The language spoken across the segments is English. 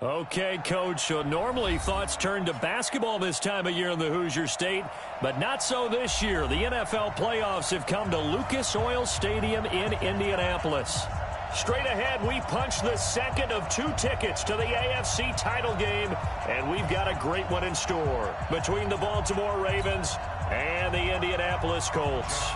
Okay, Coach, so normally thoughts turn to basketball this time of year in the Hoosier State, but not so this year. The NFL playoffs have come to Lucas Oil Stadium in Indianapolis. Straight ahead, we punch the second of 2 tickets to the AFC title game, and we've got a great one in store between the Baltimore Ravens and the Indianapolis Colts.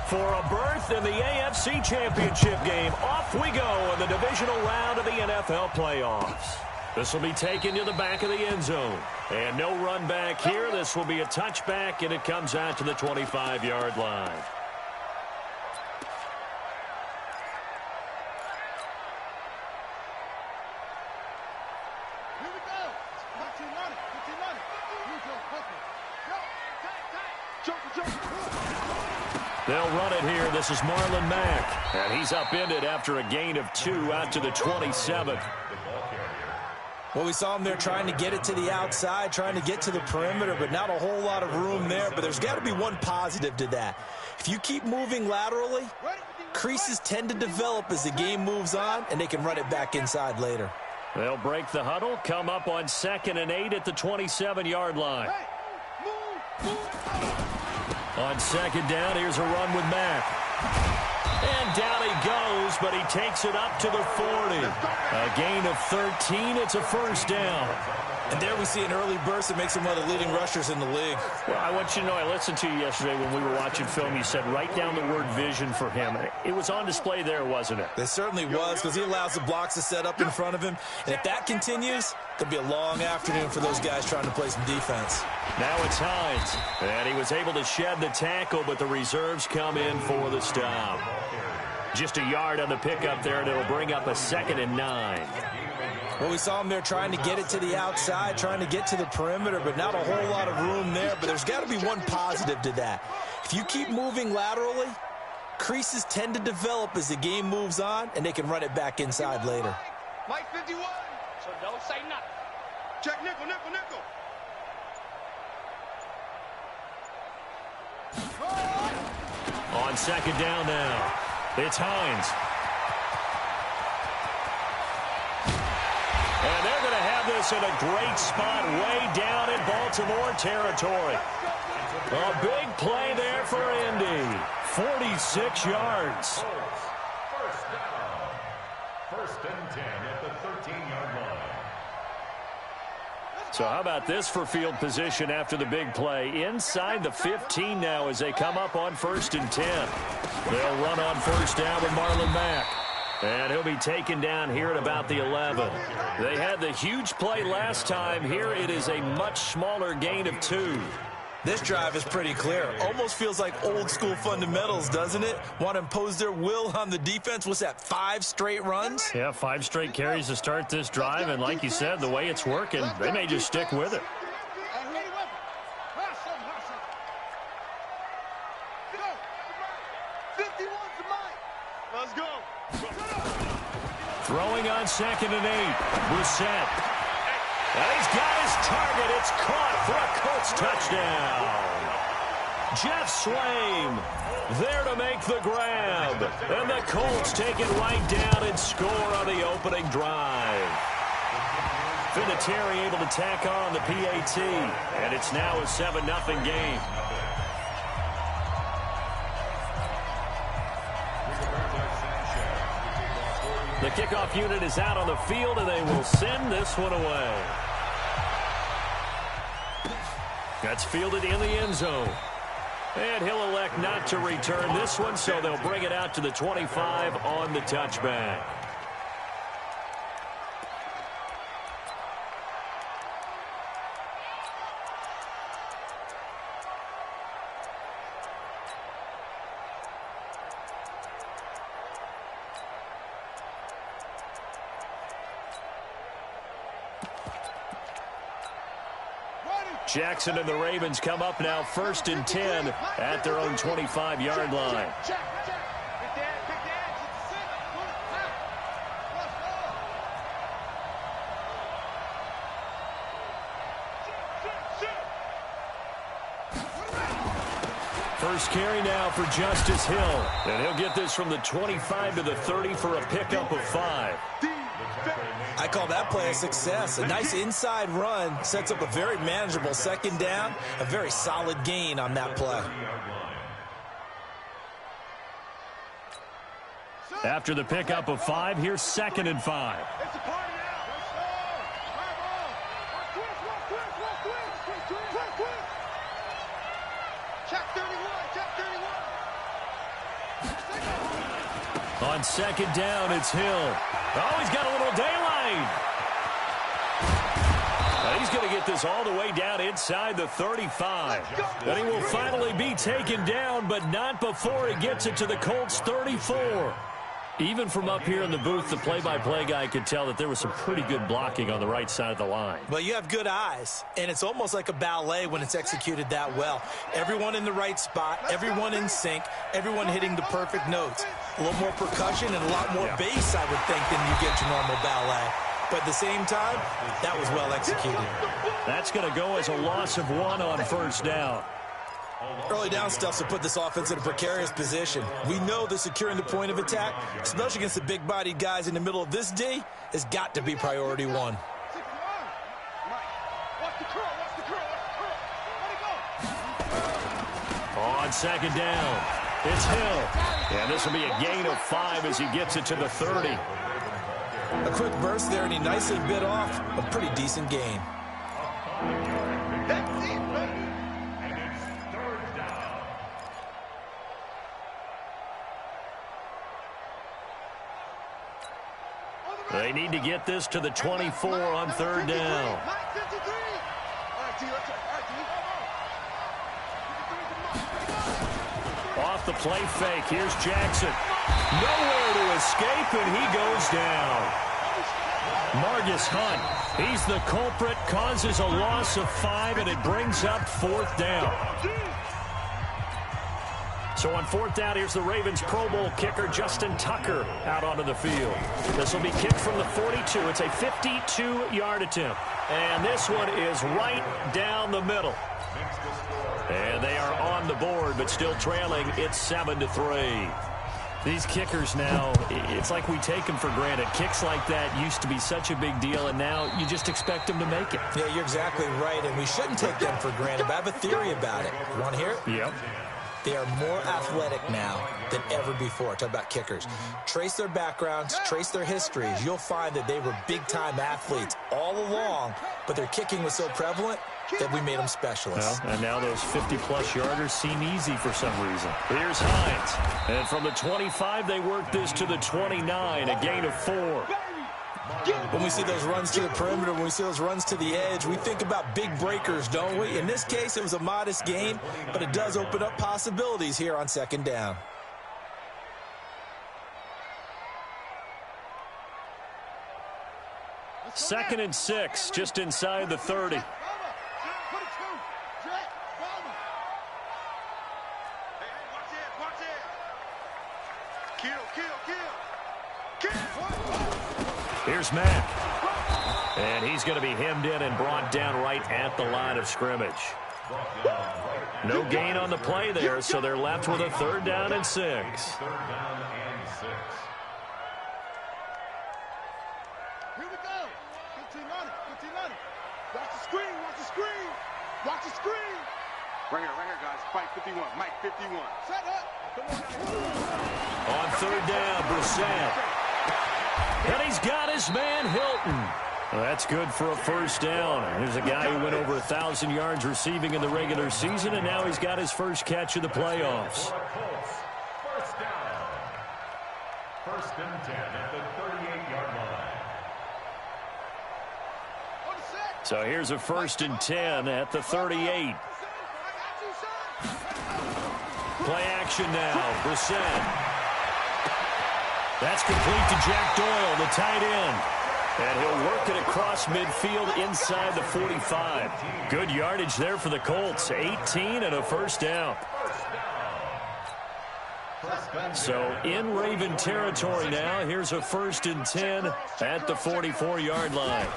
For a berth in the AFC Championship game, off we go in the divisional round of the NFL playoffs. This will be taken to the back of the end zone. And no run back here. This will be a touchback, and it comes out to the 25-yard line. Here we go. They'll run it here. This is Marlon Mack. And he's upended after a gain of 2 out to the 27. Well, we saw him there trying to get it to the outside, trying to get to the perimeter, but not a whole lot of room there. But there's got to be one positive to that. If you keep moving laterally, creases tend to develop as the game moves on, and they can run it back inside later. They'll break the huddle, come up on 2nd and 8 at the 27-yard line. On 2nd down, here's a run with Mack. And down he goes, but he takes it up to the 40. A gain of 13. It's a first down. And there we see an early burst that makes him one of the leading rushers in the league. Well, I want you to know, I listened to you yesterday when we were watching film. You said write down the word vision for him. It was on display there, wasn't it? It certainly was, because he allows the blocks to set up in front of him. And if that continues, it'll be a long afternoon for those guys trying to play some defense. Now it's Hines. And he was able to shed the tackle, but the reserves come in for the stop. Just a yard on the pickup there, and it'll bring up a 2nd and 9. Well, we saw him there trying to get it to the outside, trying to get to the perimeter, but not a whole lot of room there. But there's got to be one positive to that. If you keep moving laterally, creases tend to develop as the game moves on, and they can run it back inside later. Mike 51. So don't say nothing. Check nickel, nickel, nickel. On 2nd down now, it's Hines. And they're going to have this in a great spot way down in Baltimore territory. A big play there for Indy. 46 yards. First down. 1st and 10 at the 13-yard line. So how about this for field position after the big play? Inside the 15 now as they come up on 1st and 10. They'll run on 1st down with Marlon Mack. And he'll be taken down here at about the 11. They had the huge play last time. Here it is a much smaller gain of 2. This drive is pretty clear. Almost feels like old school fundamentals, doesn't it? Want to impose their will on the defense. What's that, 5 straight runs? Yeah, 5 straight carries to start this drive. And like you said, the way it's working, they may just stick with it. Let's go. Throwing on 2nd and 8. Brissett. And he's got his target. It's caught for a Colts touchdown. Jeff Swaim there to make the grab. And the Colts take it right down and score on the opening drive. Vinatieri able to tack on the PAT. And it's now a 7-0 game. The kickoff unit is out on the field, and they will send this one away. That's fielded in the end zone. And he'll elect not to return this one, so they'll bring it out to the 25 on the touchback. Jackson and the Ravens come up now 1st and 10 at their own 25-yard line. first carry now for Justice Hill. And he'll get this from the 25 to the 30 for a pickup of 5. I call that play a success. A nice inside run sets up a very manageable second down. A very solid gain on that play. After the pickup of 5, here's 2nd and 5. On 2nd down, it's Hill. Oh, he's got a little daylight. He's going to get this all the way down inside the 35. And he will finally be taken down, but not before he gets it to the Colts' 34. Even from up here in the booth, the play-by-play guy could tell that there was some pretty good blocking on the right side of the line. Well, you have good eyes, and it's almost like a ballet when it's executed that well. Everyone in the right spot, everyone in sync, everyone hitting the perfect notes. A little more percussion and a lot more bass, I would think, than you get your normal ballet. But at the same time, that was well executed. That's going to go as a loss of 1 on first down. Early down stuff to put this offense in a precarious position. We know that securing the point of attack, especially against the big-bodied guys in the middle of this D, has got to be priority 1. On 2nd down, it's Hill. And this will be a gain of 5 as he gets it to the 30. A quick burst there, and he nicely bit off a pretty decent gain. That's it, buddy. They need to get this to the 24 on 3rd down. Off the play fake, here's Jackson. Nowhere to escape, and he goes down. Margus Hunt, he's the culprit, causes a loss of 5, and it brings up 4th down. So on 4th down, here's the Ravens Pro Bowl kicker, Justin Tucker, out onto the field. This will be kicked from the 42. It's a 52-yard attempt. And this one is right down the middle. And they are on the board, but still trailing. It's 7-3. These kickers now, it's like we take them for granted. Kicks like that used to be such a big deal, and now you just expect them to make it. Yeah, you're exactly right, and we shouldn't take them for granted, but I have a theory about it. You want to hear it? Yep. They are more athletic now than ever before. Talk about kickers. Trace their backgrounds, trace their histories. You'll find that they were big-time athletes all along, but their kicking was so prevalent that we made them specialists. Well, and now those 50-plus yarders seem easy for some reason. Here's Hines. And from the 25, they work this to the 29, a gain of 4. When we see those runs to the perimeter, when we see those runs to the edge, we think about big breakers, don't we? In this case, it was a modest gain, but it does open up possibilities here on 2nd down. Second and 6, just inside the 30. Here's Mack. And he's going to be hemmed in and brought down right at the line of scrimmage. No gain on the play there, so they're left with a 3rd down and 6. 3rd down and 6. Here we go. 15 on it. Watch the screen. Watch the screen. Right here, guys. Fight 51. Mike 51. Set up. On 3rd down, Brissett. And he's got his man, Hilton. Well, that's good for a 1st down. There's a guy who went over 1,000 yards receiving in the regular season, and now he's got his first catch of the playoffs. 1st down. 1st and 10 at the 38-yard line. So here's a 1st and 10 at the 38. Play action now. Brissett. That's complete to Jack Doyle, the tight end. And he'll work it across midfield inside the 45. Good yardage there for the Colts. 18 and a 1st down. So in Raven territory now. Here's a 1st and 10 at the 44-yard line.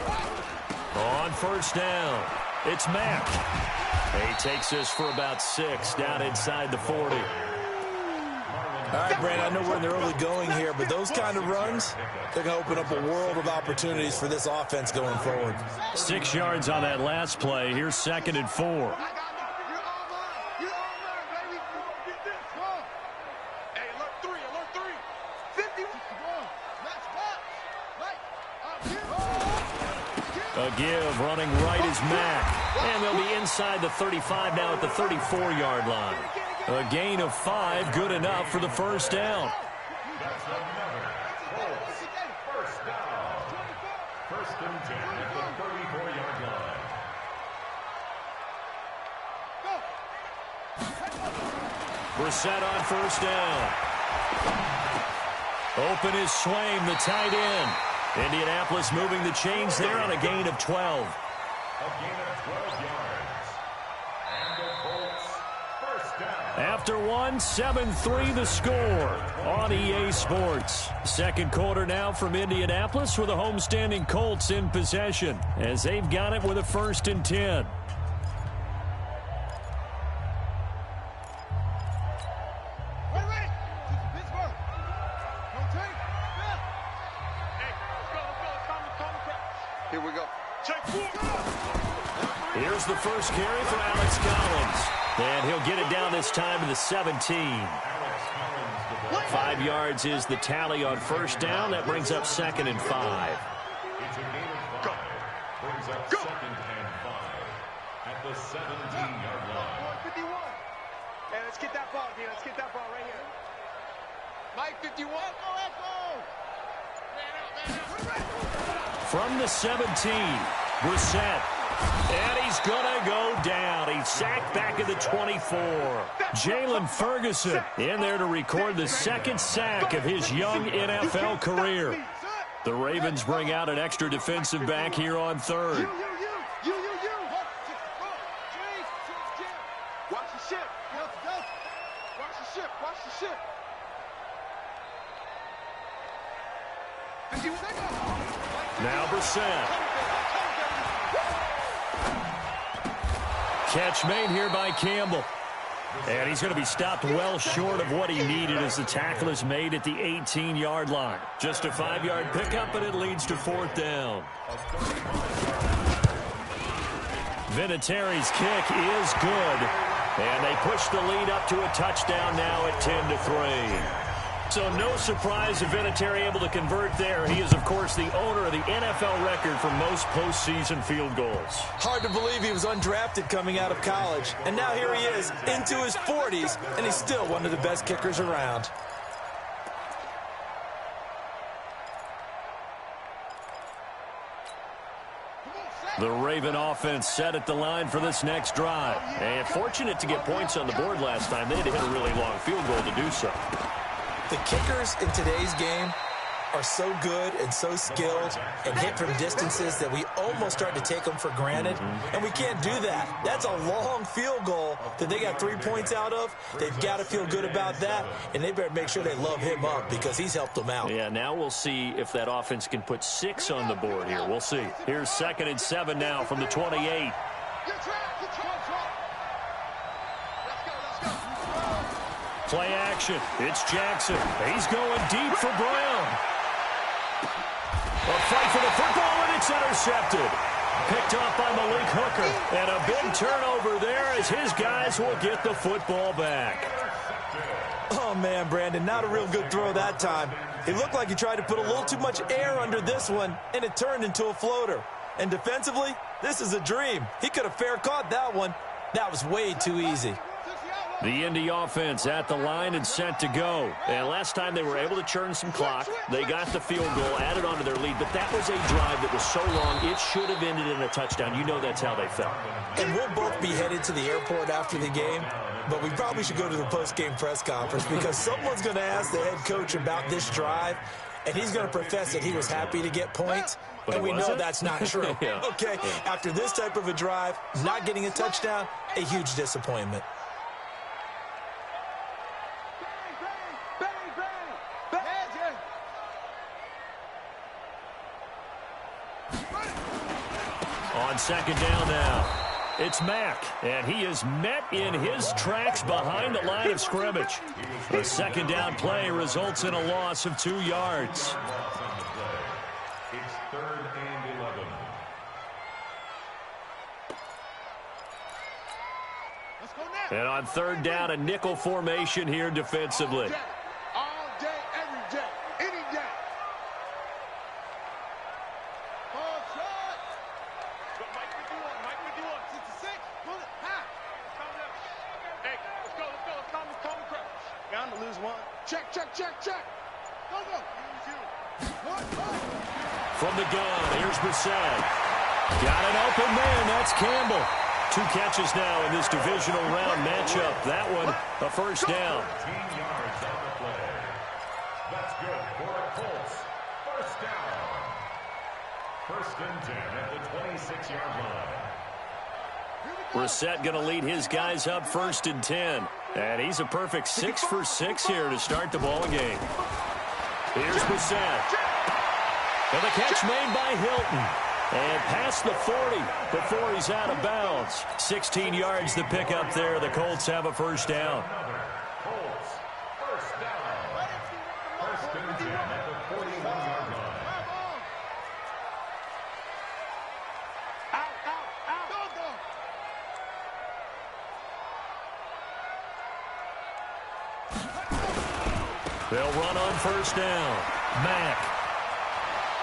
On 1st down. It's Mack. He takes this for about 6 down inside the 40. All right, Brandon, I know we're in the early going here, but those kind of runs, they're going to open up a world of opportunities for this offense going forward. 6 yards on that last play. Here's 2nd and 4. A give, running right is Mack. And they'll be inside the 35 now at the 34-yard line. A gain of 5, good enough for the first down. That's another first down. 1st and 10 at the 34-yard line. Brissett on first down. Open is Swaim, the tight end. Indianapolis moving the chains there on a gain of 12. A gain of 12 yards. And the Colts, first down. After 1, 7-3 the score on EA Sports. Second quarter now from Indianapolis with the homestanding Colts in possession as they've got it with a 1st and 10. Here we go. Here's the first carry for Alex Collins. And he'll get it down this time to the 17. 5 yards is the tally on first down. That brings up 2nd and 5. It's a gain of 5. Brings up 2nd and 5 at the 17-yard line. 51. Hey, let's get that ball, D. Let's get that ball right here. Mike, 51. From the 17, Brissett. And he's going to go down. He's sacked back at the 24. Jalen Ferguson in there to record the 2nd sack of his young NFL career. The Ravens bring out an extra defensive back here on 3rd. Watch the ship. Watch the ship. Watch the ship. Now Brissett. Catch made here by Campbell. And he's going to be stopped well short of what he needed as the tackle is made at the 18-yard line. Just a 5-yard pickup, and it leads to 4th down. Vinatieri's kick is good. And they push the lead up to a touchdown now at 10-3. So no surprise if Vinatieri able to convert there. He is, of course, the owner of the NFL record for most postseason field goals. Hard to believe he was undrafted coming out of college. And now here he is into his 40s, and he's still one of the best kickers around. The Raven offense set at the line for this next drive. And fortunate to get points on the board last time. They had to hit a really long field goal to do so. The kickers in today's game are so good and so skilled and hit from distances that we almost start to take them for granted, and we can't do that. That's a long field goal that they got 3 points out of. They've got to feel good about that, and they better make sure they love him up because he's helped them out. Yeah, now we'll see if that offense can put 6 on the board here. We'll see. Here's 2nd and 7 now from the 28. Play action. It's Jackson. He's going deep for Brown. A fight for the football, and it's intercepted. Picked off by Malik Hooker. And a big turnover there as his guys will get the football back. Oh, man, Brandon, not a real good throw that time. It looked like he tried to put a little too much air under this one, and it turned into a floater. And defensively, this is a dream. He could have fair caught that one. That was way too easy. The Indy offense at the line and set to go. And last time they were able to churn some clock. They got the field goal, added on to their lead. But that was a drive that was so long, it should have ended in a touchdown. You know that's how they felt. And we'll both be headed to the airport after the game. But we probably should go to the post-game press conference because someone's going to ask the head coach about this drive. And he's going to profess that he was happy to get points. But and we know that's not true. Yeah. Okay, after this type of a drive, not getting a touchdown, a huge disappointment. On 2nd down now. it's Mack, and he is met in his tracks behind the line of scrimmage. A second down play results in a loss of 2 yards. It's 3rd and 11. Let's go now. And on 3rd down, a nickel formation here defensively. All day, every day, any day. Ball shot. Go, Mike 51, Mike 51. 66, pull it, high. Hey, let's go, calm the crowd. Bound to lose one. Check. Go. From the gun, here's Brissett. Got an open man, that's Campbell. 2 catches now in this divisional round matchup. That one, a first down. 13 yards on the play. That's good for the Colts. First down. 1st and 10 at the 26-yard line. Brissett going to lead his guys up 1st and 10. And he's a perfect 6 for 6 here to start the ball game. Here's Brissett. And the catch made by Hilton. And past the 40 before he's out of bounds. 16 yards to pick up there. The Colts have a first down. Colts, first down. 1st and 10 at the 41-yard line. Out. Go. They'll run on first down. Mack.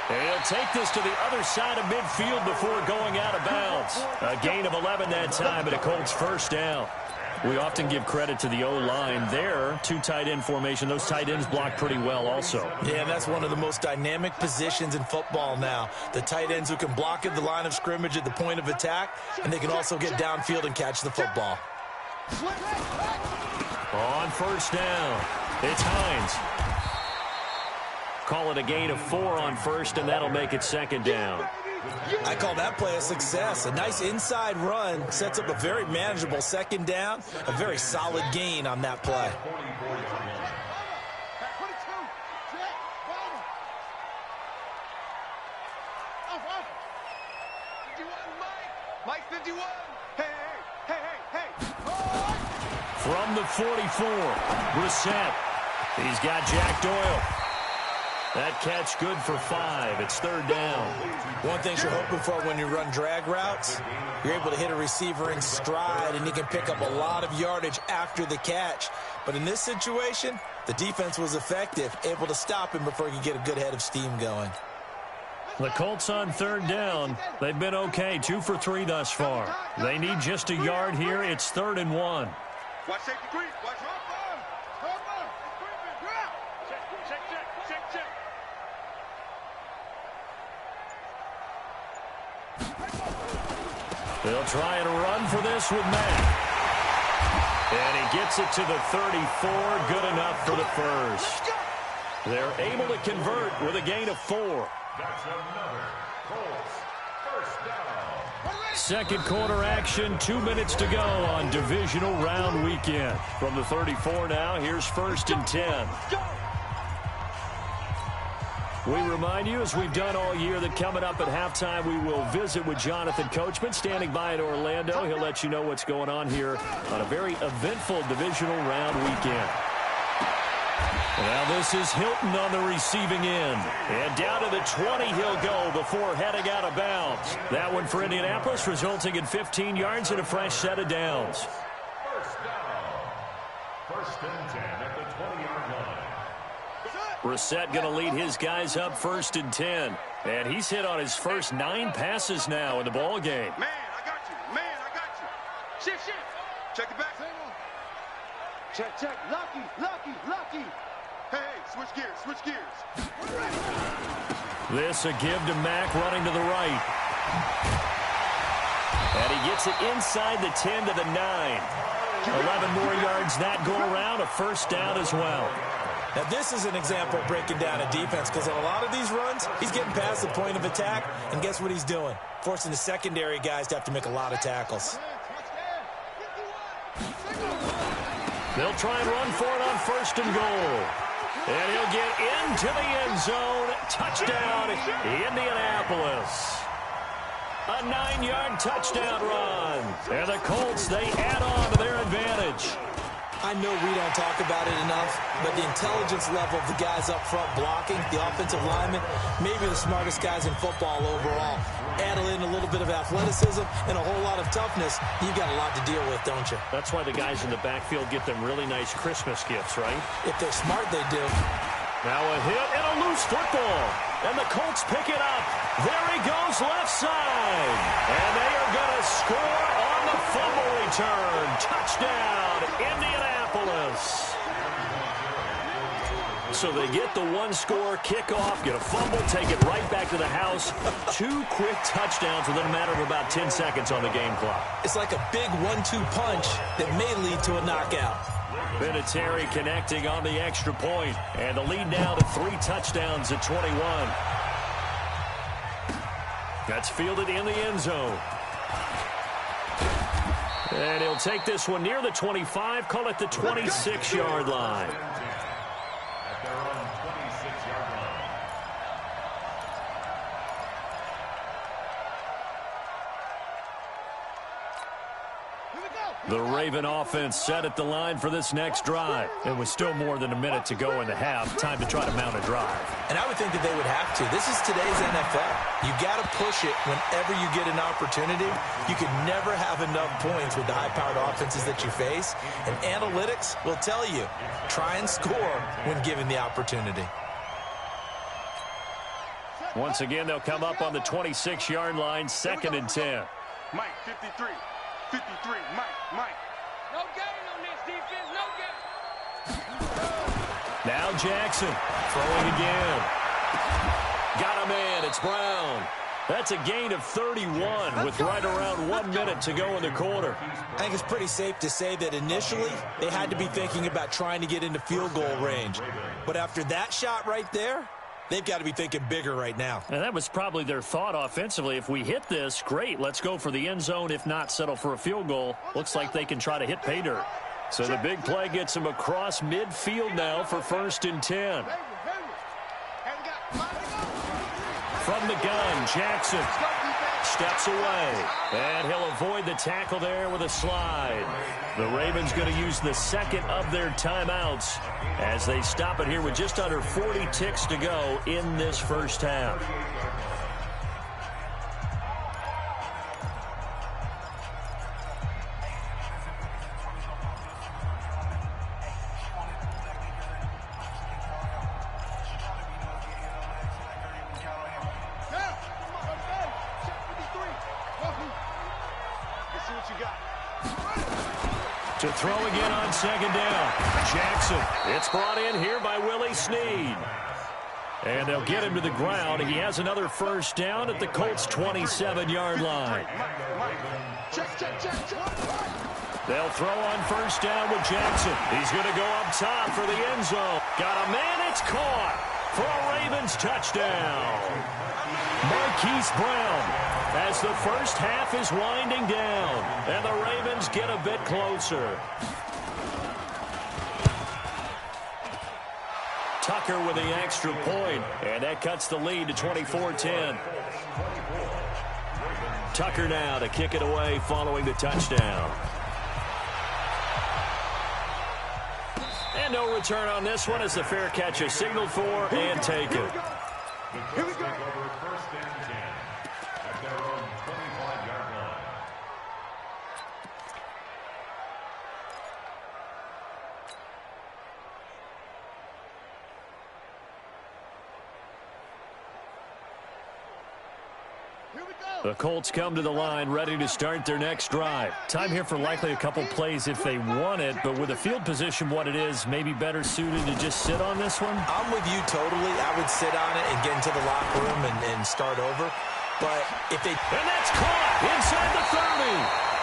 And he'll take this to the other side of midfield before going out of bounds. A gain of 11 that time, and a Colts first down. We often give credit to the O-line there. 2 tight end formation. Those tight ends block pretty well also. Yeah, and that's one of the most dynamic positions in football now. The tight ends who can block at the line of scrimmage at the point of attack, and they can also get downfield and catch the football. On first down, it's Hines. Call it a gain of 4 on first, and that'll make it second down. I call that play a success. A nice inside run sets up a very manageable second down. A very solid gain on that play. Mike 51. Hey. From the 44, Brissett. He's got Jack Doyle. That catch good for 5. It's 3rd down. One thing you're hoping for when you run drag routes, you're able to hit a receiver in stride, and he can pick up a lot of yardage after the catch. But in this situation, the defense was effective, able to stop him before he could get a good head of steam going. The Colts on 3rd down. They've been okay, 2 for 3 thus far. They need just a yard here. It's 3rd and 1. Watch safety creep. Watch check. They'll try and run for this with Mack. And he gets it to the 34. Good enough for the first. They're able to convert with a gain of 4. That's another Colts first down. Second quarter action, 2 minutes to go on divisional round weekend. From the 34 now, here's 1st and 10. We remind you, as we've done all year, that coming up at halftime, we will visit with Jonathan Coachman, standing by in Orlando. He'll let you know what's going on here on a very eventful divisional round weekend. Now this is Hilton on the receiving end. And down to the 20 he'll go before heading out of bounds. That one for Indianapolis, resulting in 15 yards and a fresh set of downs. First down. 1st and 10 at the 20-yard line. Brissett going to lead his guys up 1st and 10. And he's hit on his first 9 passes now in the ball game. Man, I got you. Shift. Check it back. Check. Lucky. Hey, switch gears. This a give to Mack running to the right. And he gets it inside the 10 to the 9. 11 more yards that go around, a first down as well. Now, this is an example of breaking down a defense, because on a lot of these runs, he's getting past the point of attack, and guess what he's doing? Forcing the secondary guys to have to make a lot of tackles. They'll try and run for it on 1st and goal. And he'll get into the end zone. Touchdown, Indianapolis. A 9-yard touchdown run. And the Colts, they add on to their advantage. I know we don't talk about it enough, but the intelligence level of the guys up front blocking, the offensive linemen, maybe the smartest guys in football overall. Add in a little bit of athleticism and a whole lot of toughness, you've got a lot to deal with, don't you? That's why the guys in the backfield get them really nice Christmas gifts, right? If they're smart, they do. Now a hit and a loose football. And the Colts pick it up. There he goes, left side. And they are going to score on the fumble return. Touchdown, Indianapolis. So they get the one-score kickoff, get a fumble, take it right back to the house. 2 quick touchdowns within a matter of about 10 seconds on the game clock. It's like a big 1-2 punch that may lead to a knockout. Vinatieri connecting on the extra point, and the lead now to 3 touchdowns at 21. That's fielded in the end zone. And he'll take this one near the 25, call it the 26-yard line. At their own 26-yard line. The Raven offense set at the line for this next drive. It was still more than a minute to go in the half. Time to try to mount a drive. And I would think that they would have to. This is today's NFL. You got to push it whenever you get an opportunity. You can never have enough points with the high-powered offenses that you face. And analytics will tell you, try and score when given the opportunity. Once again, they'll come up on the 26-yard line, 2nd and 10. Mike, 53. 53, Mike. No gain on this defense, no gain. Now Jackson throwing again. Got him in. It's Brown. That's a gain of 31 with right around 1 minute to go in the quarter. I think it's pretty safe to say that initially they had to be thinking about trying to get into field goal range. But after that shot right there, they've got to be thinking bigger right now. And that was probably their thought offensively. If we hit this, great. Let's go for the end zone. If not, settle for a field goal. Looks like they can try to hit pay dirt. So the big play gets them across midfield now for 1st and 10. From the gun, Jackson steps away. And he'll avoid the tackle there with a slide. The Ravens going to use the 2nd of their timeouts as they stop it here with just under 40 ticks to go in this first half. To throw again on 2nd down. Jackson. It's brought in here by Willie Snead. And they'll get him to the ground. He has another 1st down at the Colts' 27-yard line. They'll throw on 1st down with Jackson. He's going to go up top for the end zone. Got a man. It's caught for a Ravens touchdown. Marquise Brown. As the first half is winding down, and the Ravens get a bit closer. Tucker with the extra point, and that cuts the lead to 24-10. Tucker now to kick it away following the touchdown. And no return on this one as the fair catch is signaled for and taken. Here we go. The Colts come to the line ready to start their next drive. Time here for likely a couple plays if they want it, but with the field position what it is, maybe better suited to just sit on this one? I'm with you totally. I would sit on it and get into the locker room and start over. But if they... And that's caught inside the 30.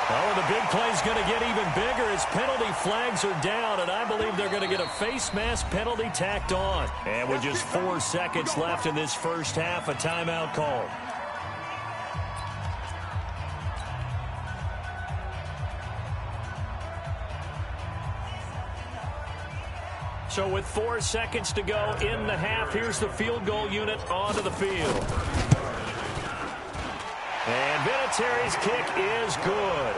Oh, and the big play's going to get even bigger as penalty flags are down, and I believe they're going to get a face mask penalty tacked on. And with just 4 seconds left in this first half, a timeout call. So with 4 seconds to go in the half, here's the field goal unit onto the field. And Vinatieri's kick is good.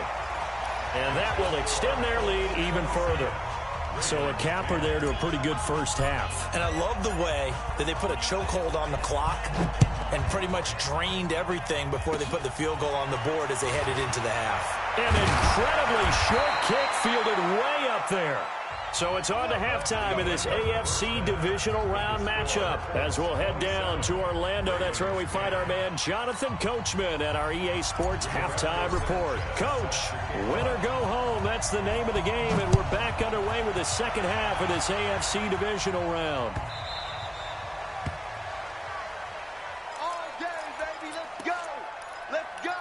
And that will extend their lead even further. So a capper there to a pretty good first half. And I love the way that they put a chokehold on the clock and pretty much drained everything before they put the field goal on the board as they headed into the half. An incredibly short kick fielded way up there. So it's on to halftime in this AFC divisional round matchup as we'll head down to Orlando. That's where we find our man Jonathan Coachman at our EA Sports Halftime Report. Coach, win or go home, that's the name of the game, and we're back underway with the second half of this AFC divisional round. All day, baby, let's go. Let's go.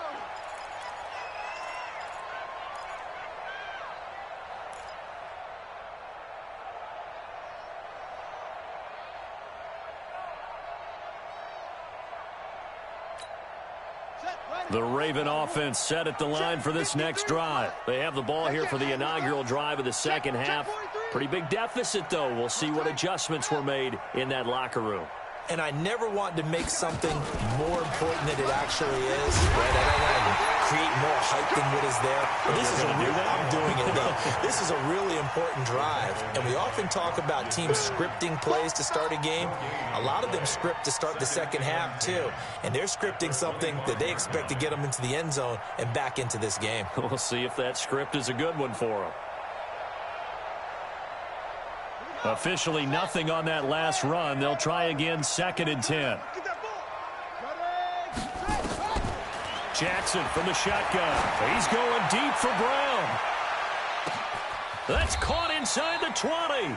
The Raven offense set at the line for this next drive. They have the ball here for the inaugural drive of the second half. Pretty big deficit, though. We'll see what adjustments were made in that locker room. And I never want to make something more important than it actually is. Right? I don't want to create more hype than what is there. But this is I'm doing it, though. This is a really important drive. And we often talk about teams scripting plays to start a game. A lot of them script to start the second half, too. And they're scripting something that they expect to get them into the end zone and back into this game. We'll see if that script is a good one for them. Officially nothing on that last run. They'll try again, 2nd and 10. Jackson from the shotgun. He's going deep for Brown. That's caught inside the 20.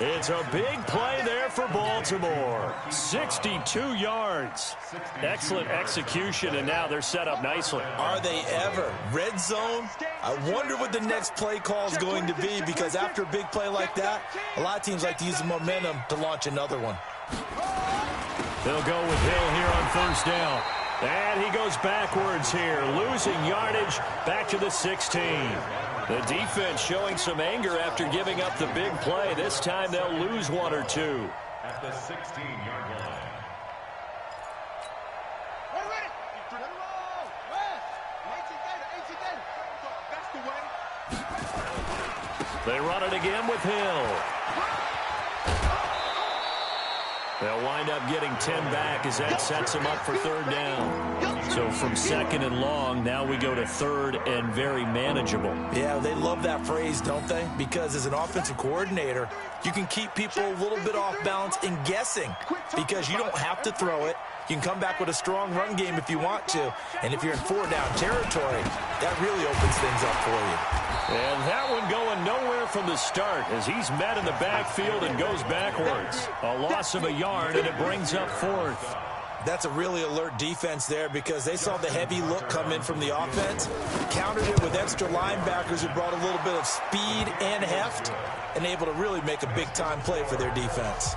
It's a big play there for Baltimore. 62 yards. Excellent execution, and now they're set up nicely. Are they ever? Red zone? I wonder what the next play call is going to be, because after a big play like that, a lot of teams like to use the momentum to launch another one. They'll go with Hill here on first down. And he goes backwards here, losing yardage back to the 16. The defense showing some anger after giving up the big play. This time they'll lose one or two. At the 16-yard line. They run it again with Hill. They'll wind up getting 10 back as that sets them up for third down. So from 2nd and long, now we go to 3rd and very manageable. Yeah, they love that phrase, don't they? Because as an offensive coordinator, you can keep people a little bit off balance and guessing, because you don't have to throw it. You can come back with a strong run game if you want to. And if you're in 4-down territory, that really opens things up for you. And that one going nowhere from the start as he's met in the backfield and goes backwards. A loss of a yard, and it brings up 4th. That's a really alert defense there, because they saw the heavy look come in from the offense, countered it with extra linebackers who brought a little bit of speed and heft, and able to really make a big-time play for their defense.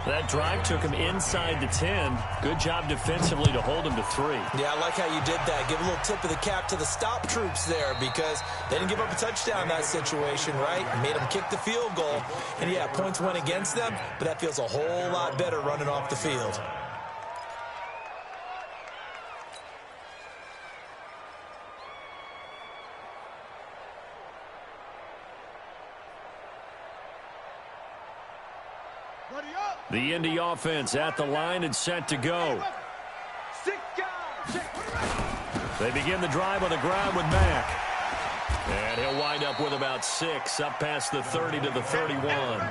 That drive took him inside the 10. Good job defensively to hold him to 3. Yeah, I like how you did that. Give a little tip of the cap to the stop troops there, because they didn't give up a touchdown in that situation, right? Made them kick the field goal. And, yeah, points went against them, but that feels a whole lot better running off the field. The Indy offense at the line and set to go. They begin the drive on the ground with Mack. And he'll wind up with about 6, up past the 30 to the 31.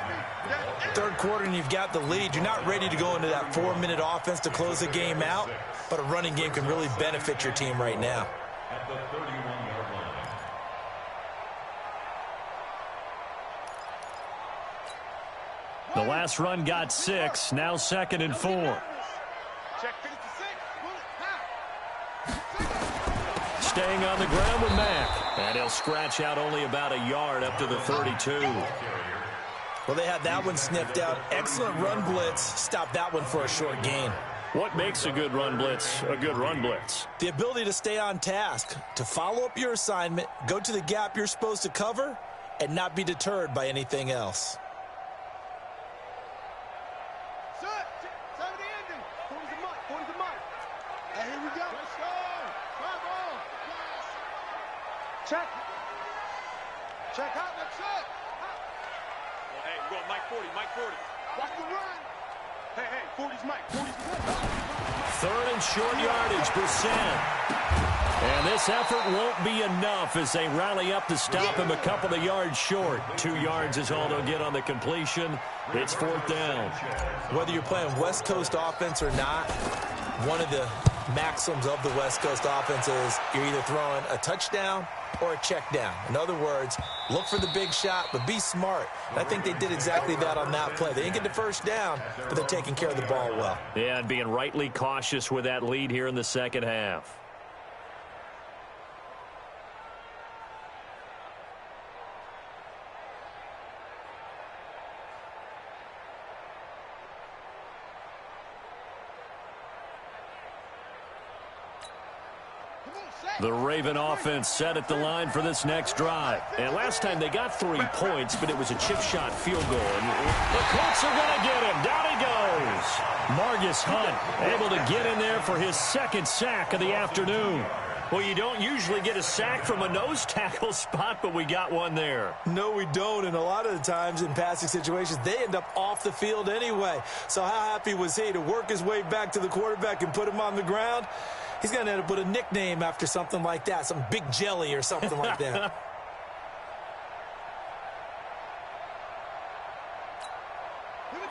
Third quarter and you've got the lead. You're not ready to go into that 4-minute offense to close the game out, but a running game can really benefit your team right now. At the 31-yard line. The last run got 6, now 2nd and 4. Staying on the ground with Mack. And he'll scratch out only about a yard up to the 32. Well, they had that one sniffed out. Excellent run blitz. Stop that one for a short gain. What makes a good run blitz a good run blitz? The ability to stay on task, to follow up your assignment, go to the gap you're supposed to cover, and not be deterred by anything else. Hey, here we go. Let's go. Come on. Check. Check out. That's it. Well, hey, we're going Mike 40, Mike 40. Watch the run. Hey, 40's Mike. 40's Mike. Third and short yardage, Brissett. And this effort won't be enough as they rally up to stop him a couple of yards short. 2 yards is all they'll get on the completion. It's fourth down. Whether you're playing West Coast offense or not, one of the maxims of the West Coast offense is you're either throwing a touchdown or a check down. In other words, look for the big shot, but be smart. And I think they did exactly that on that play. They didn't get the first down, but they're taking care of the ball well. Yeah, and being rightly cautious with that lead here in the second half. The Raven offense set at the line for this next drive. And last time they got 3 points, but it was a chip shot field goal. And the Colts are going to get him. Down he goes. Margus Hunt able to get in there for his second sack of the afternoon. Well, you don't usually get a sack from a nose tackle spot, but we got one there. No, we don't. And a lot of the times in passing situations, they end up off the field anyway. So how happy was he to work his way back to the quarterback and put him on the ground? He's going to end up with a nickname after something like that, some Big Jelly or something like that.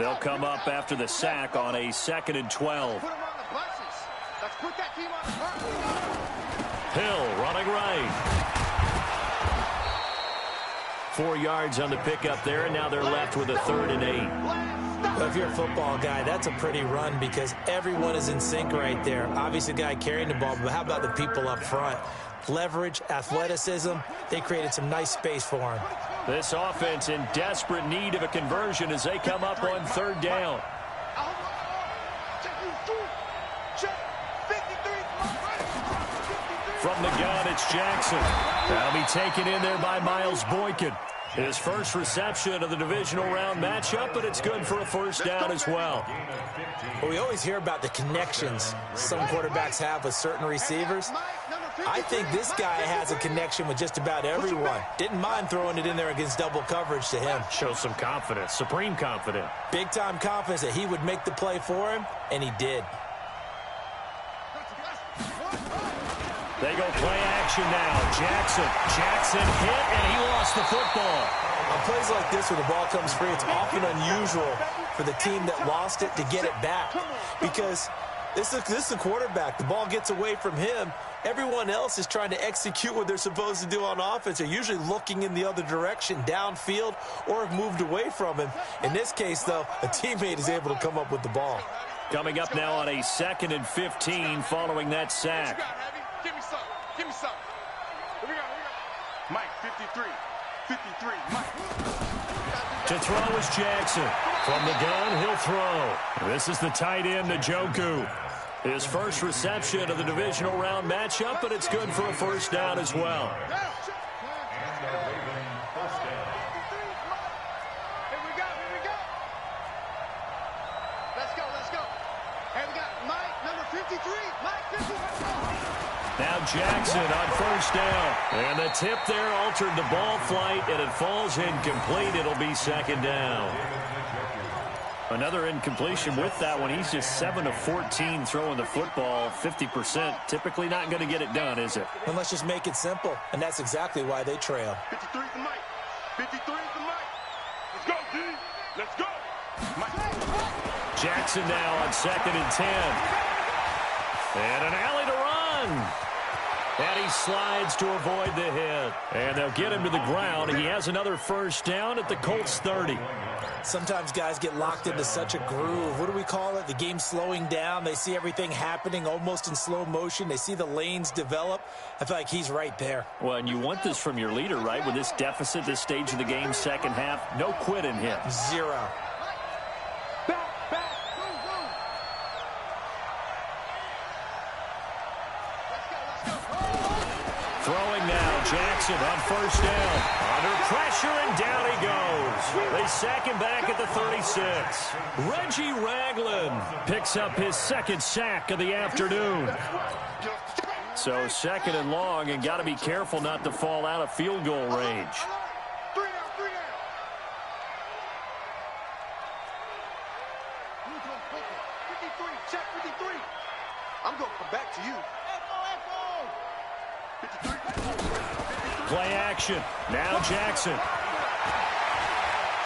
They'll come up after the sack on a 2nd and 12. Put him on the buses. Let's put that team on the bus. Hill running right. 4 yards on the pickup there, and now they're left with a 3rd and 8. Well, if you're a football guy, that's a pretty run because everyone is in sync right there. Obviously, the guy carrying the ball, but how about the people up front? Leverage, athleticism, they created some nice space for him. This offense in desperate need of a conversion as they come up on 3rd down. From the gun, it's Jackson. That'll be taken in there by Miles Boykin. His first reception of the divisional round matchup, but it's good for a first down as well. Well, we always hear about the connections some quarterbacks have with certain receivers. I think this guy has a connection with just about everyone. Didn't mind throwing it in there against double coverage to him. Shows some confidence, supreme confidence. Big-time confidence that he would make the play for him, and he did. They go play action now. Jackson hit, and he lost the football. On plays like this where the ball comes free, it's often unusual for the team that lost it to get it back. Because this is the quarterback. The ball gets away from him. Everyone else is trying to execute what they're supposed to do on offense. They're usually looking in the other direction, downfield, or have moved away from him. In this case, though, a teammate is able to come up with the ball. Coming up now on a 2nd and 15 following that sack. Give me some. Give me some. Here we go. Mike, 53. 53. Mike. To throw is Jackson. From the gun, he'll throw. This is the tight end, Njoku. His first reception of the divisional round matchup, but it's good for a first down as well. Here we go. Let's go. Hey, we got Mike, number 53. Mike, 53. Now Jackson on first down. And the tip there altered the ball flight, and it falls incomplete. It'll be 2nd down. Another incompletion with that one. He's just 7 of 14 throwing the football, 50%. Typically not going to get it done, is it? And let's just make it simple, and that's exactly why they trail. 53 for Mike. 53 for Mike. Let's go, D. Let's go. Mike. Jackson now on 2nd and 10. And an alley to run. And he slides to avoid the hit. And they'll get him to the ground. He has another first down at the Colts 30. Sometimes guys get locked into such a groove. What do we call it? The game's slowing down. They see everything happening almost in slow motion. They see the lanes develop. I feel like he's right there. Well, and you want this from your leader, right? With this deficit, this stage of the game, second half, no quit in him. 0. Throwing now, Jackson on first down. Under pressure, and down he goes. They sack him back at the 36. Reggie Ragland picks up his second sack of the afternoon. So second and long, and got to be careful not to fall out of field goal range. I'm going to come back to you. Play action. Now Jackson.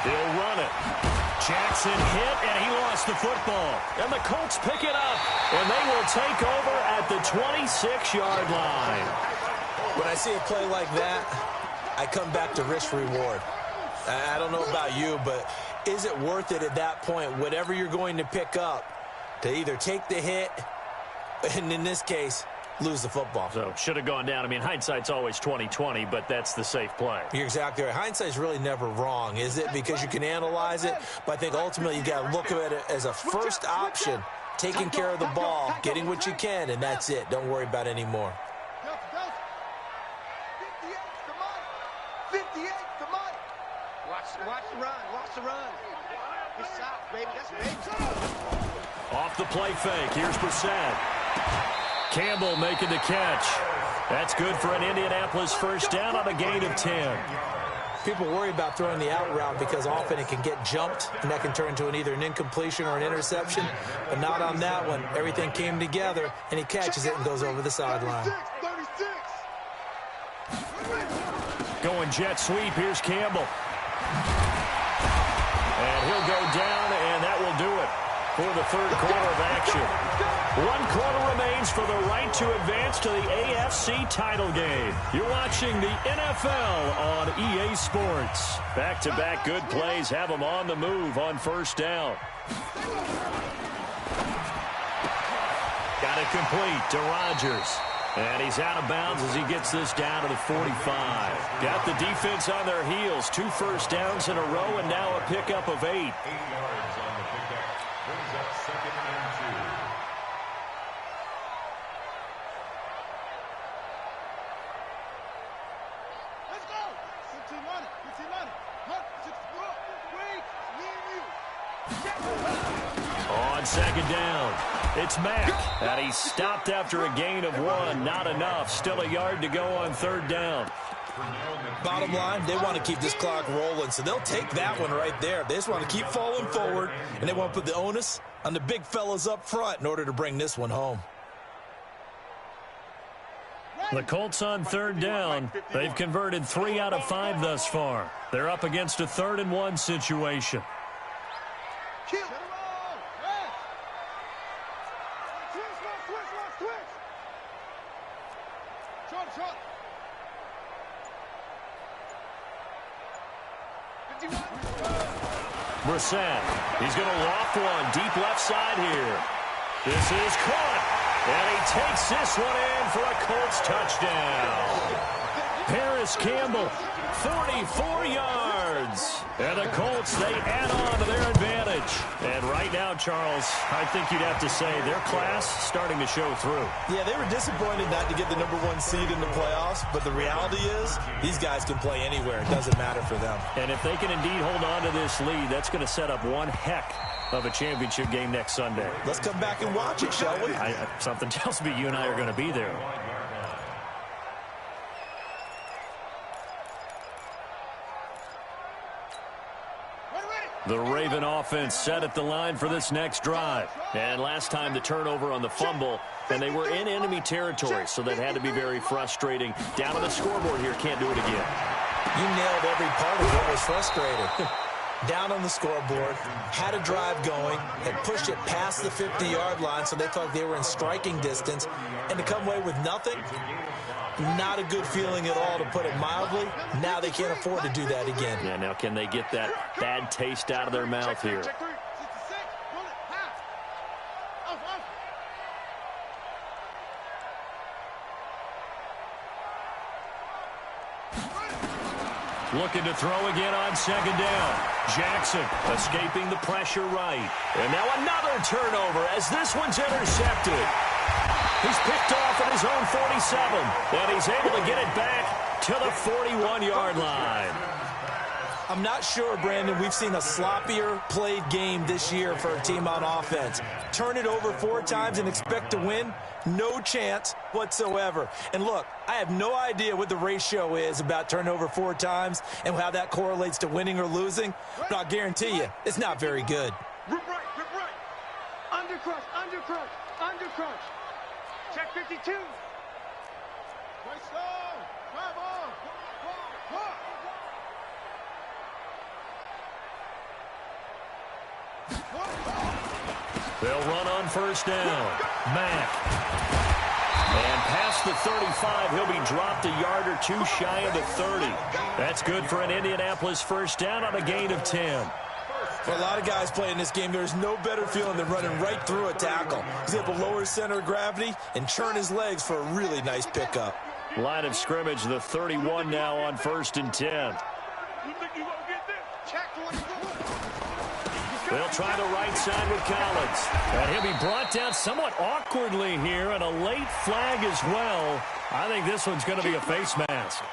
He'll run it. Jackson hit, and he lost the football. And the Colts pick it up, and they will take over at the 26-yard line. When I see a play like that, I come back to risk-reward. I don't know about you, but is it worth it at that point, whatever you're going to pick up, to either take the hit, and in this case, lose the football? So should have gone down. I mean, hindsight's always 20/20, but that's the safe play. You're exactly right. Hindsight's really never wrong, is it? Because you can analyze it, but I think ultimately you got to look at it as a first option, taking care of the ball, getting what you can, and that's it. Don't worry about any more. 58 to Mike. Watch the run. Watch the run. Good shot, baby. That's baby. Off the play fake. Here's Brissett. Campbell making the catch. That's good for an Indianapolis first down on a gain of 10. People worry about throwing the out route because often it can get jumped, and that can turn into either an incompletion or an interception. But not on that one. Everything came together, and he catches it and goes over the sideline. Going jet sweep. Here's Campbell. And he'll go down, and that will do it for the third quarter of action. 1 quarter remains for the right to advance to the AFC title game. You're watching the NFL on EA Sports. Back-to-back good plays have them on the move on first down. Got it complete to Rodgers. And he's out of bounds as he gets this down to the 45. Got the defense on their heels. 2 first downs in a row, and now a pickup of 8. 8 yards on the pickup. Brings up 2nd and 2. Let's go. 15 money. 15 money. 1, 6, 4, 3, On second down, it's Mack. And he stopped after a gain of 1. Not enough. Still a yard to go on third down. Bottom line, they want to keep this clock rolling, so they'll take that one right there. They just want to keep falling forward, and they want to put the onus on the big fellas up front in order to bring this one home. The Colts on third down. They've converted 3 out of 5 thus far. They're up against a 3rd and 1 situation. Kill. Short. 51. Brissett. He's going to loft one deep left side here. This is caught. And he takes this one in for a Colts touchdown. Paris Campbell, 44 yards. And the Colts, they add on to their advantage. And right now, Charles, I think you'd have to say their class starting to show through. Yeah, they were disappointed not to get the #1 seed in the playoffs, but the reality is these guys can play anywhere. It doesn't matter for them. And if they can indeed hold on to this lead, that's going to set up one heck of a championship game next Sunday. Let's come back and watch it, shall we? Something tells me you and I are going to be there. The Raven offense set at the line for this next drive. And last time the turnover on the fumble, and they were in enemy territory, so that had to be very frustrating. Down on the scoreboard here, can't do it again. You nailed every part of what was frustrating. Down on the scoreboard, had a drive going, had pushed it past the 50-yard line, so they thought they were in striking distance, and to come away with nothing, not a good feeling at all, to put it mildly. Now they can't afford to do that again. Yeah, now can they get that bad taste out of their mouth here? Looking to throw again on second down. Jackson escaping the pressure right. And now another turnover as this one's intercepted. He's picked off at his own 47, and he's able to get it back to the 41-yard line. I'm not sure, Brandon, we've seen a sloppier played game this year for a team on offense. Turn it over 4 times and expect to win? No chance whatsoever. And look, I have no idea what the ratio is about turning over 4 times and how that correlates to winning or losing, but I'll guarantee you, it's not very good. Rip right, rip right. Undercrush, undercrush, undercrush. Check 52. Play slow. Drive on. They'll run on first down. Mack. And past the 35, he'll be dropped a yard or 2 shy of the 30. That's good for an Indianapolis first down on a gain of 10. For a lot of guys playing this game, there's no better feeling than running right through a tackle. He's able to lower his center of gravity and churn his legs for a really nice pickup. Line of scrimmage, the 31 now on first and 10. You think you gonna get this? Check 24. They'll try the right side with Collins. And he'll be brought down somewhat awkwardly here, and a late flag as well. I think this one's going to be a face mask.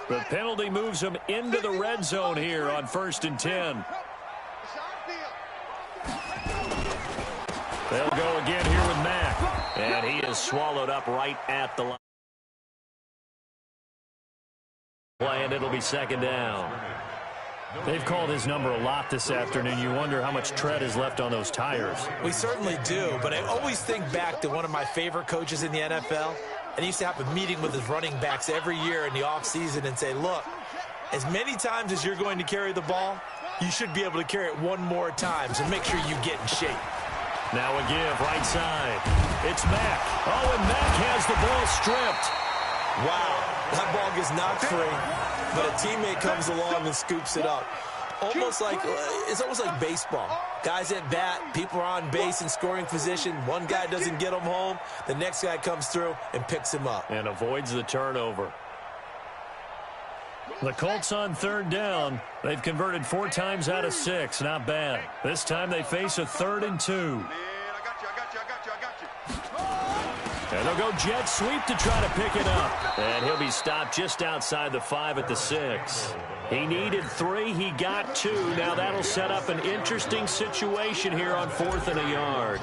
The penalty moves him into the red zone here on first and 10. They'll go again here with Mack. And he is swallowed up right at the line. And it'll be second down. They've called his number a lot this afternoon. You wonder how much tread is left on those tires. We certainly do, but I always think back to one of my favorite coaches in the NFL. And he used to have a meeting with his running backs every year in the offseason and say, look, as many times as you're going to carry the ball, you should be able to carry it 1 more time, so make sure you get in shape. Now a give, right side. It's Mack. Oh, and Mack has the ball stripped. Wow, that ball gets knocked free, but a teammate comes along and scoops it up. It's almost like baseball. Guys at bat, people are on base in scoring position. One guy doesn't get him home. The next guy comes through and picks him up. And avoids the turnover. The Colts on third down. They've converted 4 times out of 6. Not bad. This time they face a 3rd and 2. Man, I got you. And they'll go jet sweep to try to pick it up. And he'll be stopped just outside the 5 at the 6. He needed 3. He got 2. Now that'll set up an interesting situation here on 4th and a yard.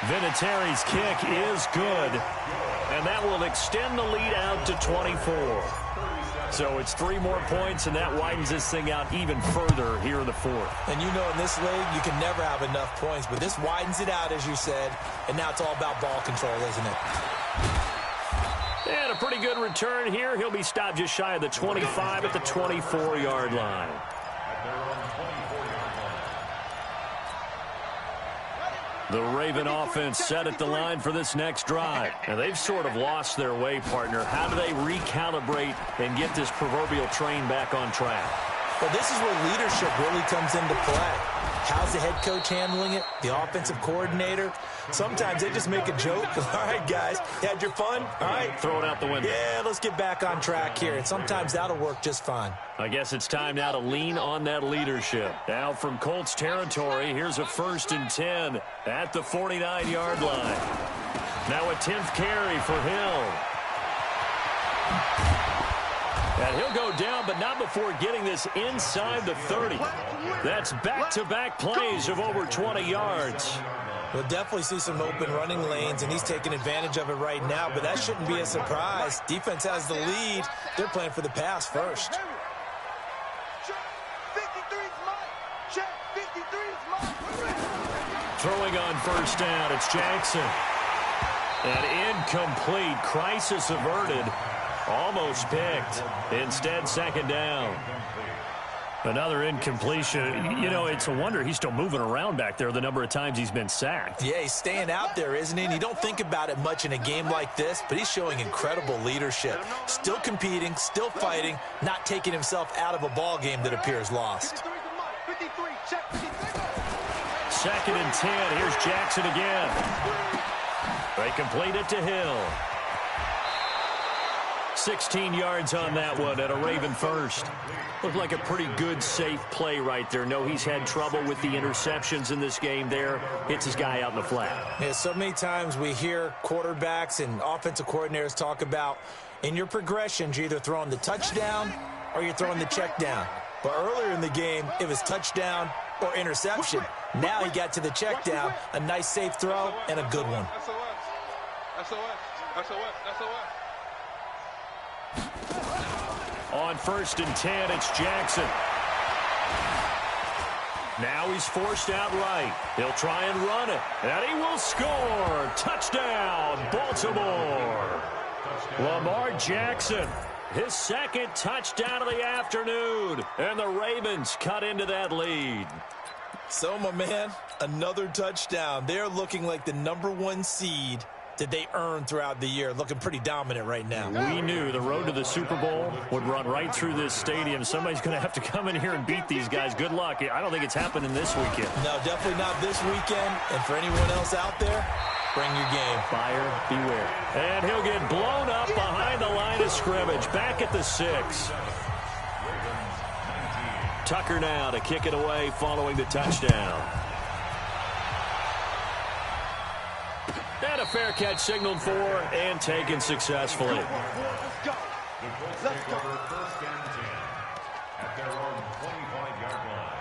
Vinatieri's kick is good. And that will extend the lead out to 24. So it's 3 more points, and that widens this thing out even further here in the 4th. And you know, in this league, you can never have enough points, but this widens it out, as you said, and now it's all about ball control, isn't it? And a pretty good return here. He'll be stopped just shy of the 25 at the 24-yard line. The Raven offense set at the line for this next drive. And they've sort of lost their way, partner. How do they recalibrate and get this proverbial train back on track? Well, this is where leadership really comes into play. How's the head coach handling it? The offensive coordinator? Sometimes they just make a joke. All right, guys, you had your fun? All right. Throw it out the window. Yeah, let's get back on track here. And sometimes that'll work just fine. I guess it's time now to lean on that leadership. Now from Colts territory, here's a 1st and 10 at the 49-yard line. Now a 10th carry for Hill. And he'll go down, but not before getting this inside the 30. That's back-to-back plays of over 20 yards. We'll definitely see some open running lanes, and he's taking advantage of it right now, but that shouldn't be a surprise. Defense has the lead. They're playing for the pass first. Throwing on first down, it's Jackson. And incomplete. Crisis averted. Almost picked. Instead, second down. Another incompletion. You know, it's a wonder he's still moving around back there the number of times he's been sacked. Yeah, he's staying out there, isn't he? And you don't think about it much in a game like this, but he's showing incredible leadership. Still competing, still fighting, not taking himself out of a ball game that appears lost. 2nd and 10. Here's Jackson again. They complete it to Hill. 16 yards on that one and a Raven first. Looked like a pretty good, safe play right there. No, he's had trouble with the interceptions in this game there. Hits his guy out in the flat. Yeah, so many times we hear quarterbacks and offensive coordinators talk about in your progressions, you're either throwing the touchdown or you're throwing the check down. But earlier in the game, it was touchdown or interception. Now he got to the check down, a nice safe throw, and a good one. On 1st and 10, it's Jackson. Now he's forced out right. He'll try and run it, and he will score. Touchdown, Baltimore. Lamar Jackson, his second touchdown of the afternoon, and the Ravens cut into that lead. So, my man, another touchdown. They're looking like the #1 seed that they earned throughout the year, looking pretty dominant right now. We knew the road to the Super Bowl would run right through this stadium. Somebody's going to have to come in here and beat these guys. Good luck. I don't think it's happening this weekend. No, definitely not this weekend. And for anyone else out there, bring your game. Buyer beware. And he'll get blown up behind the line of scrimmage. Back at the 6. Tucker now to kick it away following the touchdown. And a fair catch signaled for and taken successfully. The Colts take over 1st and 10 at their own 25-yard line.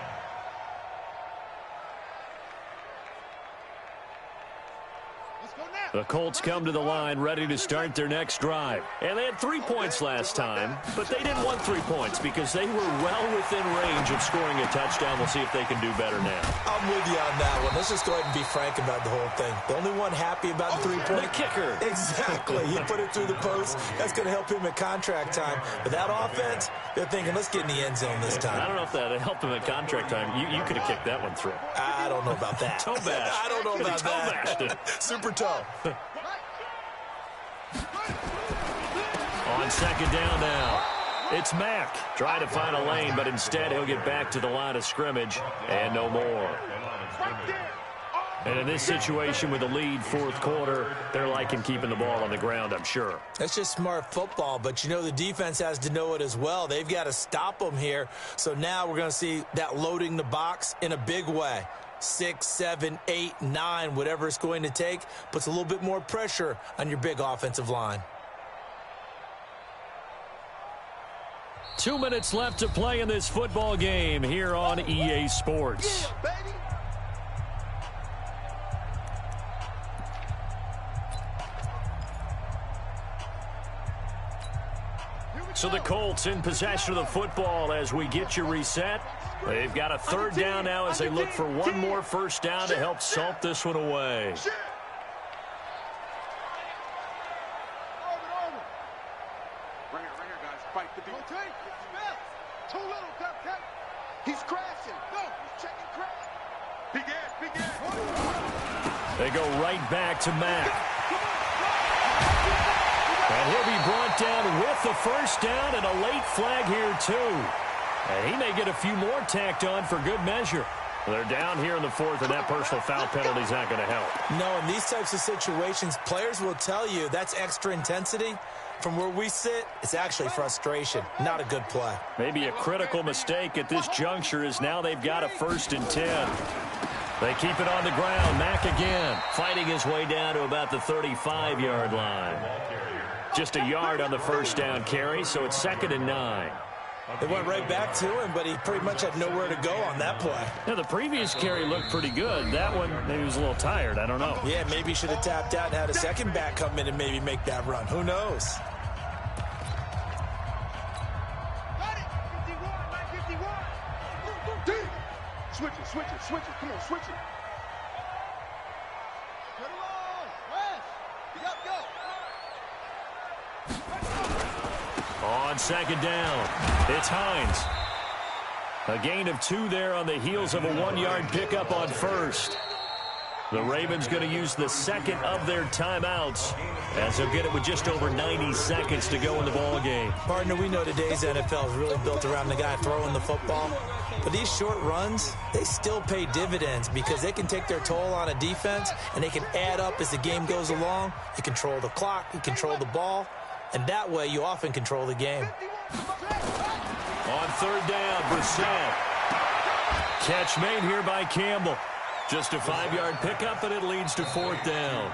The Colts come to the line ready to start their next drive. And they had 3 points last time, but they didn't want 3 points because they were well within range of scoring a touchdown. We'll see if they can do better now. I'm with you on that one. Let's just go ahead and be frank about the whole thing. The only one happy about the 3-point. The kicker. Exactly. He put it through the post. That's going to help him at contract time. But that offense, they're thinking, let's get in the end zone this time. I don't know if that helped him at contract time. You could have kicked that one through. I don't know about that. Toe bash. I don't know about that. Toe bashed. Super toe. On 2nd down now, it's Mack trying to find a lane, but instead he'll get back to the line of scrimmage and no more. And in this situation with the lead 4th quarter, they're liking keeping the ball on the ground, I'm sure. That's just smart football, but you know the defense has to know it as well. They've got to stop them here. So now we're going to see that loading the box in a big way. 6, 7, 8, 9, whatever it's going to take, puts a little bit more pressure on your big offensive line. 2 minutes left to play in this football game here on EA Sports. Yeah, baby. So the Colts in possession of the football as we get you reset. They've got a 3rd down now as they look for one more 1st down to help salt this one away. Right here, guys. Fight the beat. Too little, Cupcake. He's crashing. No, he's checking crash. Big ass. They go right back to Mack. And he'll be brought down with the 1st down and a late flag here too. And he may get a few more tacked on for good measure. They're down here in the 4th, and that personal foul penalty is not going to help. No, in these types of situations, players will tell you that's extra intensity. From where we sit, it's actually frustration, not a good play. Maybe a critical mistake at this juncture is now they've got a 1st and 10. They keep it on the ground. Mack again, fighting his way down to about the 35-yard line. Just a yard on the 1st down carry, so it's 2nd and 9. They went right back to him, but he pretty much had nowhere to go on that play. Now, the previous carry looked pretty good. That one, maybe he was a little tired. I don't know. Yeah, maybe he should have tapped out and had a second back come in and maybe make that run. Who knows? Switch it. Come on, switch it. Get along. West. Go. On 2nd down, it's Hines. A gain of 2 there on the heels of a 1-yard pickup on 1st. The Ravens going to use the 2nd of their timeouts as they'll get it with just over 90 seconds to go in the ball game. Partner, we know today's NFL is really built around the guy throwing the football. But these short runs, they still pay dividends because they can take their toll on a defense and they can add up as the game goes along. You control the clock, you control the ball. And that way, you often control the game. On third down, Brissett. Catch made here by Campbell. Just a 5-yard pickup, and it leads to fourth down.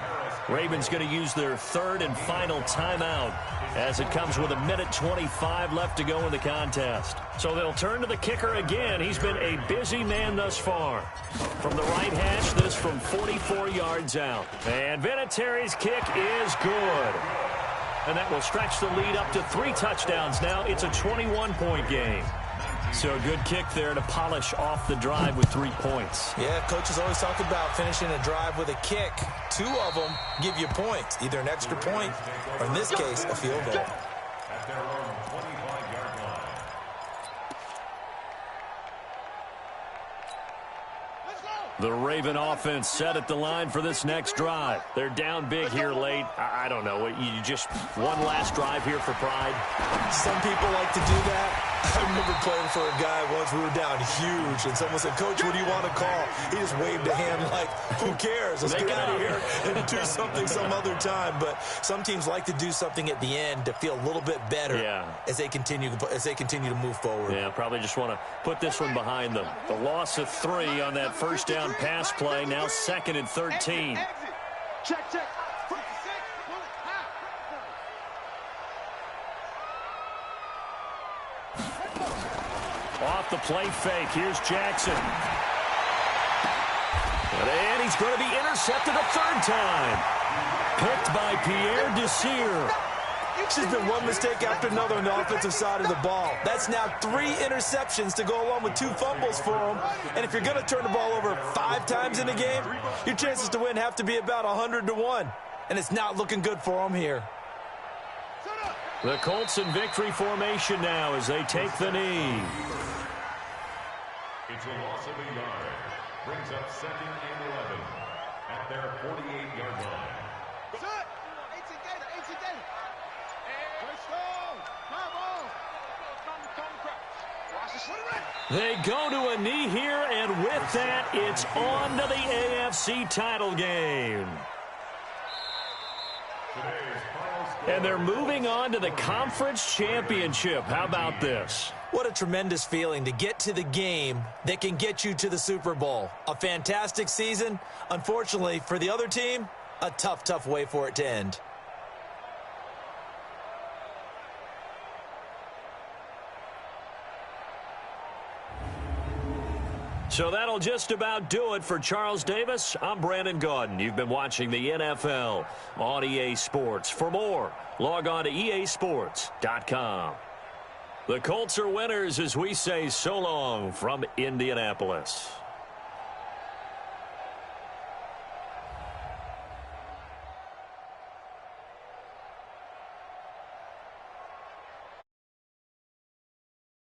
Ravens going to use their third and final timeout as it comes with 1:25 left to go in the contest. So they'll turn to the kicker again. He's been a busy man thus far. From the right hash, this from 44 yards out. And Vinatieri's kick is good. And that will stretch the lead up to 3 touchdowns now. It's a 21-point game. So a good kick there to polish off the drive with 3 points. Yeah, coaches always talk about finishing a drive with a kick. 2 of them give you points, either an extra point or, in this case, a field goal. At their own 25-yard line. The Raven offense set at the line for this next drive. They're down big here late. I don't know. You just one last drive here for pride. Some people like to do that. I remember playing for a guy once. We were down huge, and someone said, "Coach, what do you want to call?" He just waved a hand like, "Who cares? Let's get out of here and do something some other time." But some teams like to do something at the end to feel a little bit better as they continue to move forward. Yeah, probably just want to put this one behind them. The loss of 3 on that first down pass play. Now 2nd and 13. Check, check. Off the play fake. Here's Jackson. And he's going to be intercepted a 3rd time. Picked by Pierre Desir. This has been one mistake after another on the offensive side of the ball. That's now 3 interceptions to go along with 2 fumbles for him. And if you're going to turn the ball over 5 times in a game, your chances to win have to be about 100-1. And it's not looking good for him here. The Colts in victory formation now as they take the knee. It's a loss of a yard. Brings up 2nd and 11 at their 48-yard line. They go to a knee here, and with that, it's on to the AFC title game. And they're moving on to the conference championship. How about this? What a tremendous feeling to get to the game that can get you to the Super Bowl. A fantastic season. Unfortunately, for the other team, a tough, tough way for it to end. So that'll just about do it for Charles Davis. I'm Brandon Gaudin. You've been watching the NFL on EA Sports. For more, log on to easports.com. The Colts are winners as we say so long from Indianapolis.